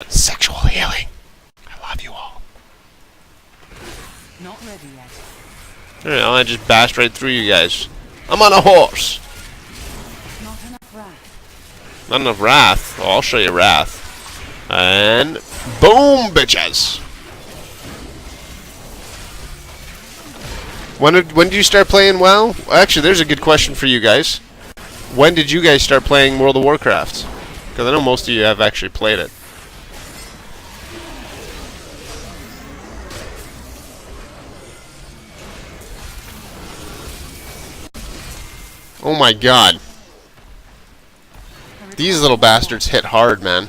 Sexual healing. I love you all. Not ready yet. Alright, I just bashed right through you guys. I'm on a horse. Not enough wrath. Not enough wrath. Oh, I'll show you wrath. And boom, bitches. When did you start playing WoW? Actually, there's a good question for you guys. When did you guys start playing World of Warcraft? Because I know most of you have actually played it. Oh my god. These little bastards hit hard, man.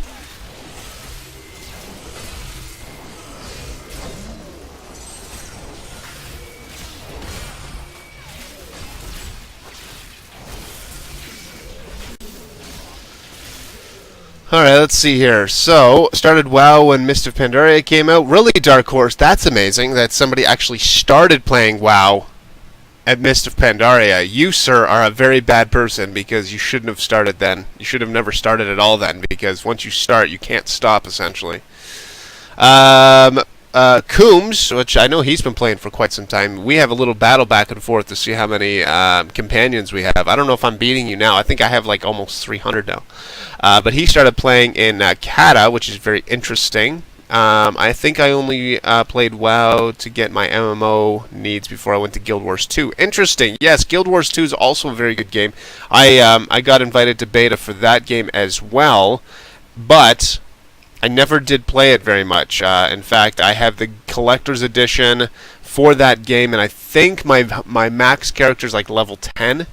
Alright, let's see here. So, started WoW when Mist of Pandaria came out. Really, Dark Horse, that's amazing that somebody actually started playing WoW at Mist of Pandaria. You, sir, are a very bad person because you shouldn't have started then. You should have never started at all then, because once you start, you can't stop, essentially. Coombs, which I know he's been playing for quite some time, we have a little battle back and forth to see how many companions we have. I don't know if I'm beating you now. I think I have like almost 300 now. But he started playing in Kata, which is very interesting. I think I only played WoW to get my MMO needs before I went to Guild Wars 2. Interesting. Yes, Guild Wars 2 is also a very good game. I got invited to beta for that game as well, but I never did play it very much. In fact, I have the collector's edition for that game, and I think my max character is like level 10.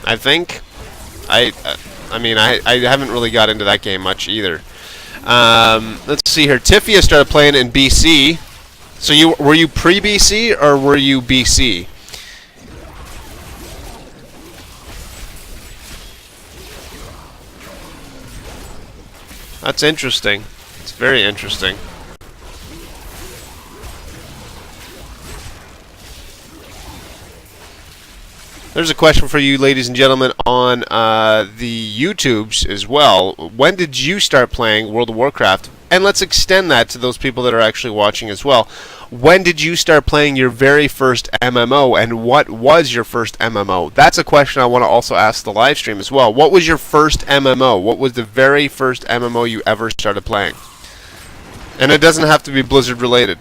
I think. I mean, I haven't really got into that game much either. Let's see here. Tifia started playing in BC. So were you pre-BC or were you BC? That's interesting. It's very interesting. There's a question for you, ladies and gentlemen, on the YouTubes as well. When did you start playing World of Warcraft? And let's extend that to those people that are actually watching as well. When did you start playing your very first MMO, and what was your first MMO? That's a question I want to also ask the live stream as well. What was your first MMO? What was the very first MMO you ever started playing? And it doesn't have to be Blizzard related.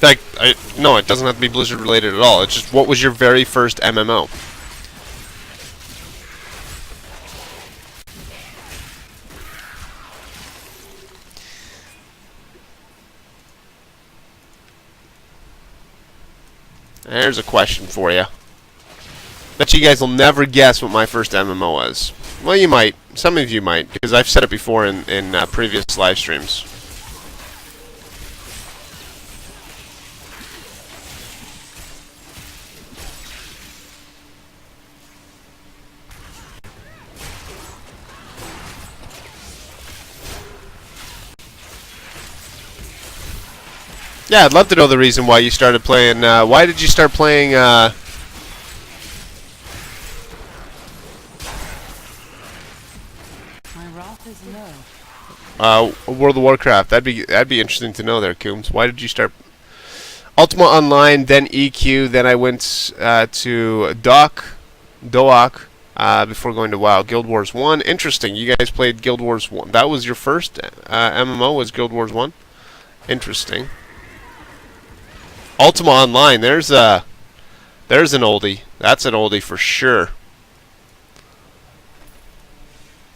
Like, no, it doesn't have to be Blizzard related at all. It's just, what was your very first MMO? There's a question for you. Bet you guys will never guess what my first MMO was. Well, you might. Some of you might, because I've said it before in previous live streams. Yeah, I'd love to know the reason why you started playing. Why did you start playing? My wrath is low. World of Warcraft. That'd be interesting to know there, Coombs. Why did you start? Ultima Online, then EQ, then I went to Doak, before going to WoW. Guild Wars 1. Interesting. You guys played Guild Wars 1. That was your first MMO. Was Guild Wars 1? Interesting. Ultima Online, there's an oldie. That's an oldie for sure.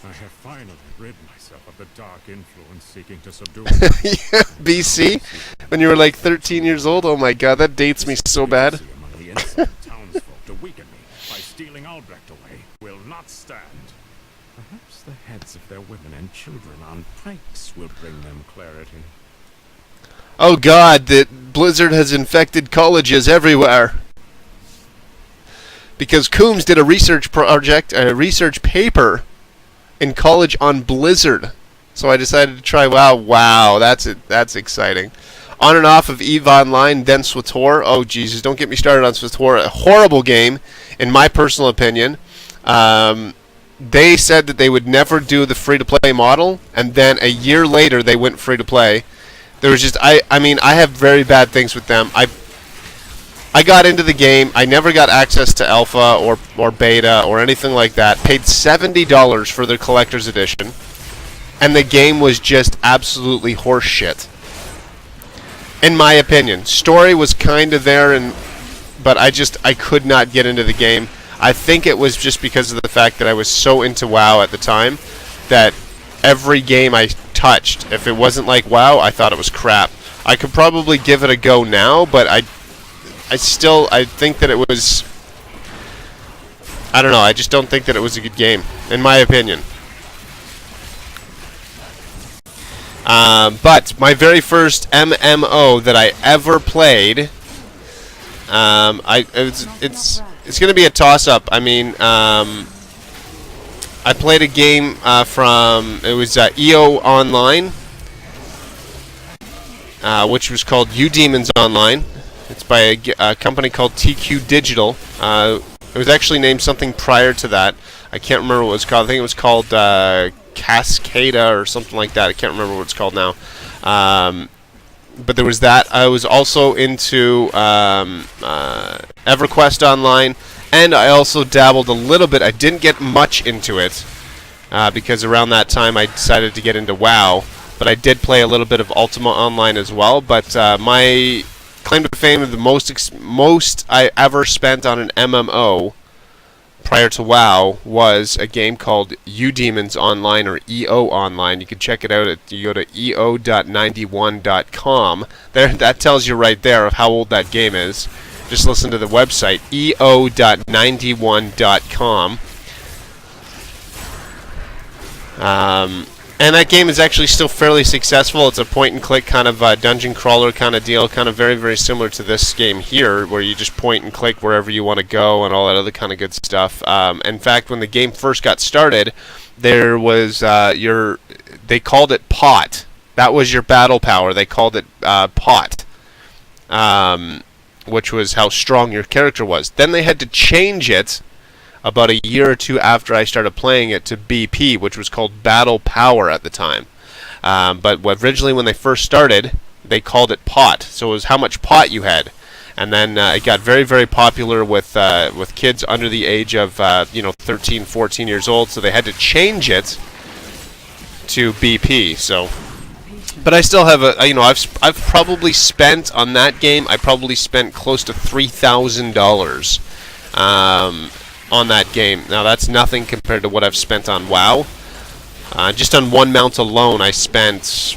I have finally rid myself of the dark influence seeking to subdue Yeah, BC? When you were like 13 years old? Oh my god, that dates me so bad. among the innocent townsfolk to weaken me by stealing Albrecht away will not stand. Perhaps the heads of their women and children on pikes will bring them clarity. Oh god, that Blizzard has infected colleges everywhere. Because Coombs did a research project, a research paper in college on Blizzard. So I decided to try WoW. Wow, that's exciting. On and off of EVE Online, then SWTOR. Oh Jesus, don't get me started on SWTOR. A horrible game, in my personal opinion. they said that they would never do the free-to-play model, and then a year later they went free-to-play. There was just I mean, I have very bad things with them. I got into the game. I never got access to alpha or beta or anything like that. Paid $70 for their collector's edition, and the game was just absolutely horseshit. In my opinion, story was kind of there, but I could not get into the game. I think it was just because of the fact that I was so into WoW at the time that every game I touched, if it wasn't like WoW, I thought it was crap. I could probably give it a go now, but I think that it was, I don't know, I just don't think that it was a good game, in my opinion. But my very first MMO that I ever played, it's going to be a toss-up. I mean, I played a game it was EO Online, which was called U-Demons Online. It's by a company called TQ Digital. It was actually named something prior to that. I can't remember what it was called. I think it was called Cascada or something like that. I can't remember what it's called now. But there was that. I was also into EverQuest Online, and I also dabbled a little bit. I didn't get much into it because around that time I decided to get into WoW. But I did play a little bit of Ultima Online as well. But my claim to fame of the most I ever spent on an MMO prior to WoW was a game called U-Demons Online, or EO Online. You can check it out you go to eo.91.com. That tells you right there of how old that game is. Just listen to the website, eo.91.com. And that game is actually still fairly successful. It's a point-and-click kind of dungeon crawler kind of deal, kind of very, very similar to this game here, where you just point and click wherever you want to go and all that other kind of good stuff. In fact, when the game first got started, there was they called it pot. That was your battle power. They called it pot, which was how strong your character was. Then they had to change it about a year or two after I started playing it to BP, which was called Battle Power at the time. But originally when they first started, they called it pot. So it was how much pot you had. And then it got very, very popular with kids under the age of 13, 14 years old. So they had to change it to BP. So, but I still have I've probably spent on that game. I probably spent close to $3,000. On that game. Now that's nothing compared to what I've spent on WoW. Just on one mount alone, I spent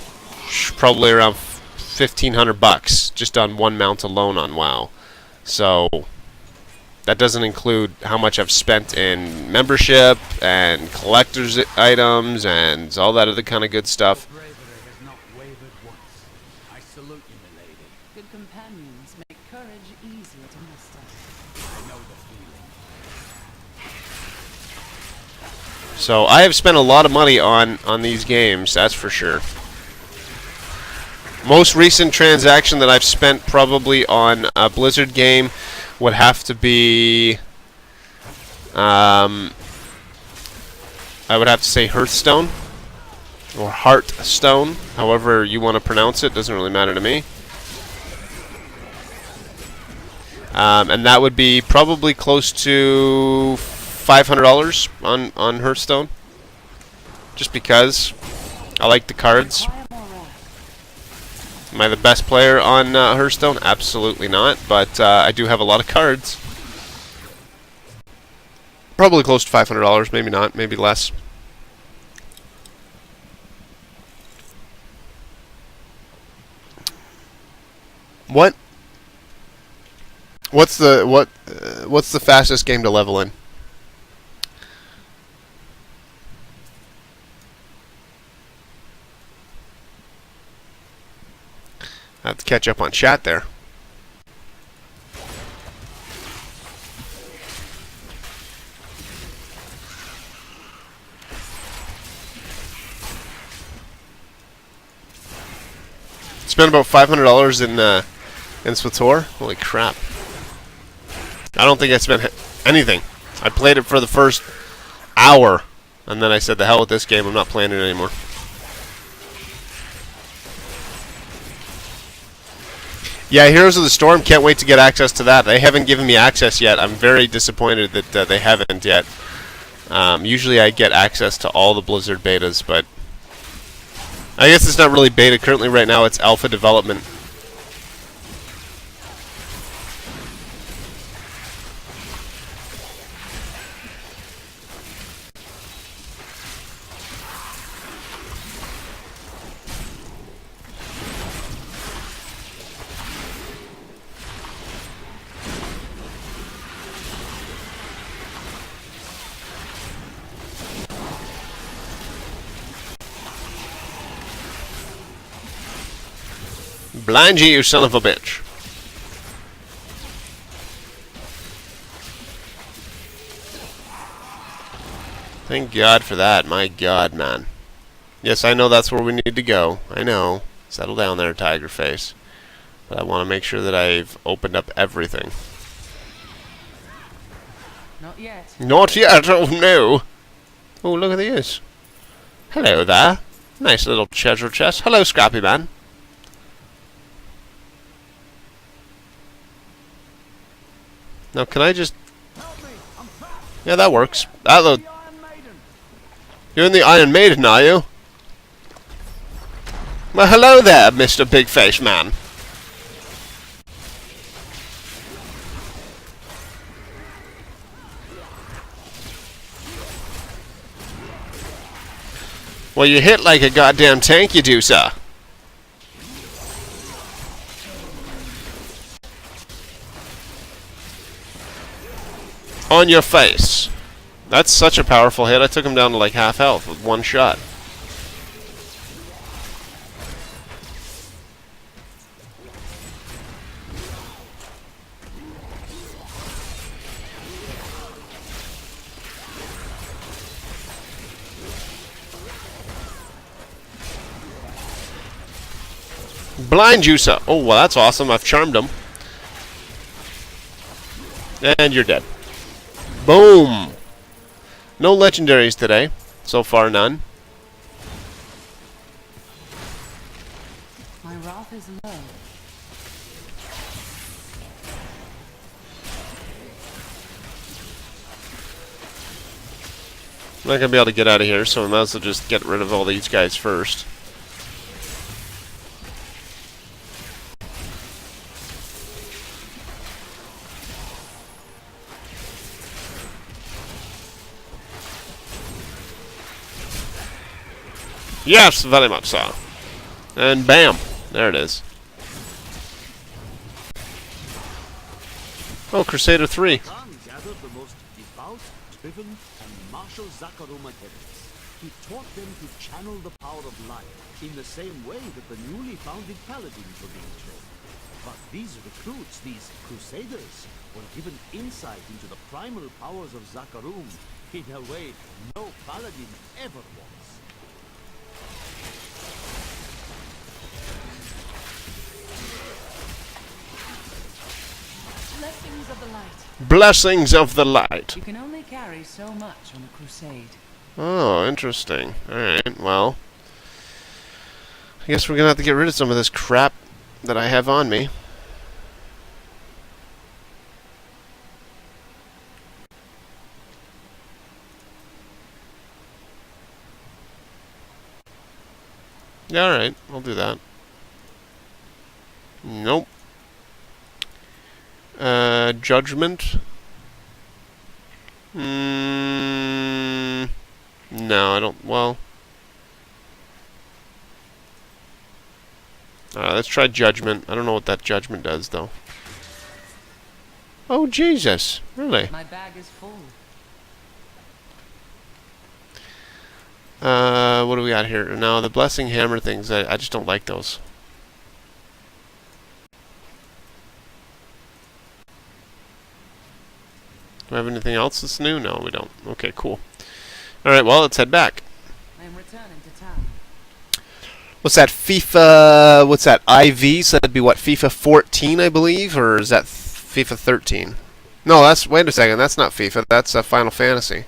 probably around $1,500 just on one mount alone on WoW. So that doesn't include how much I've spent in membership and collector's items and all that other kind of good stuff. Good companions make courage easier to muster. So I have spent a lot of money on these games, that's for sure. Most recent transaction that I've spent probably on a Blizzard game would have to be, I would have to say Hearthstone, or Hearthstone, however you want to pronounce it, doesn't really matter to me. And that would be probably close to $500 on Hearthstone, just because I like the cards. Am I the best player on Hearthstone? Absolutely not, but I do have a lot of cards. Probably close to $500, maybe not, maybe less. What's the fastest game to level in? I have to catch up on chat there. Spent about $500 in SWTOR. Holy crap! I don't think I spent anything. I played it for the first hour And then I said, the hell with this game, I'm not playing it anymore. Yeah, Heroes of the Storm, can't wait to get access to that. They haven't given me access yet. I'm very disappointed that they haven't yet. Usually I get access to all the Blizzard betas, but I guess it's not really beta currently right now, it's alpha development. Blind you, you son of a bitch. Thank God for that. My God, man. Yes, I know that's where we need to go. I know. Settle down there, Tiger Face. But I want to make sure that I've opened up everything. Not yet. Not yet? Oh, no. Oh, look at this. Hello there. Nice little treasure chest. Hello, Scrappy Man. Now, can I just... Yeah, that works. You're in the Iron Maiden, are you? Well, hello there, Mr. Big Face Man. Well, you hit like a goddamn tank, you do, sir. On your face. That's such a powerful hit. I took him down to like half health with one shot. Blind you, sir. Oh, well, that's awesome. I've charmed him. And you're dead. Boom! No legendaries today. So far, none. My wrath is low. I'm not going to be able to get out of here, so I might as well just get rid of all these guys first. Yes, very much so. And bam! There it is. Oh, Crusader 3. Khan gathered the most devout, driven, and martial Zakarum adherents. He taught them to channel the power of light in the same way that the newly founded paladins were being trained. But these recruits, these Crusaders, were given insight into the primal powers of Zakarum in a way no paladin ever was. Blessings of the light. Blessings of the light. You can only carry so much on a crusade. Oh, interesting. Alright, well. I guess we're going to have to get rid of some of this crap that I have on me. Yeah, alright. I'll do that. Nope. Judgment? No, I don't... Well... let's try Judgment. I don't know what that Judgment does, though. Oh, Jesus. Really? My bag is full. What do we got here? No, the Blessing Hammer things, I just don't like those. Do we have anything else that's new? No, we don't. Okay, cool. Alright, well, let's head back. I am returning to town. What's that, FIFA... What's that, IV? So that'd be, what, FIFA 14, I believe? Or is that FIFA 13? No, that's... Wait a second, that's not FIFA. That's Final Fantasy.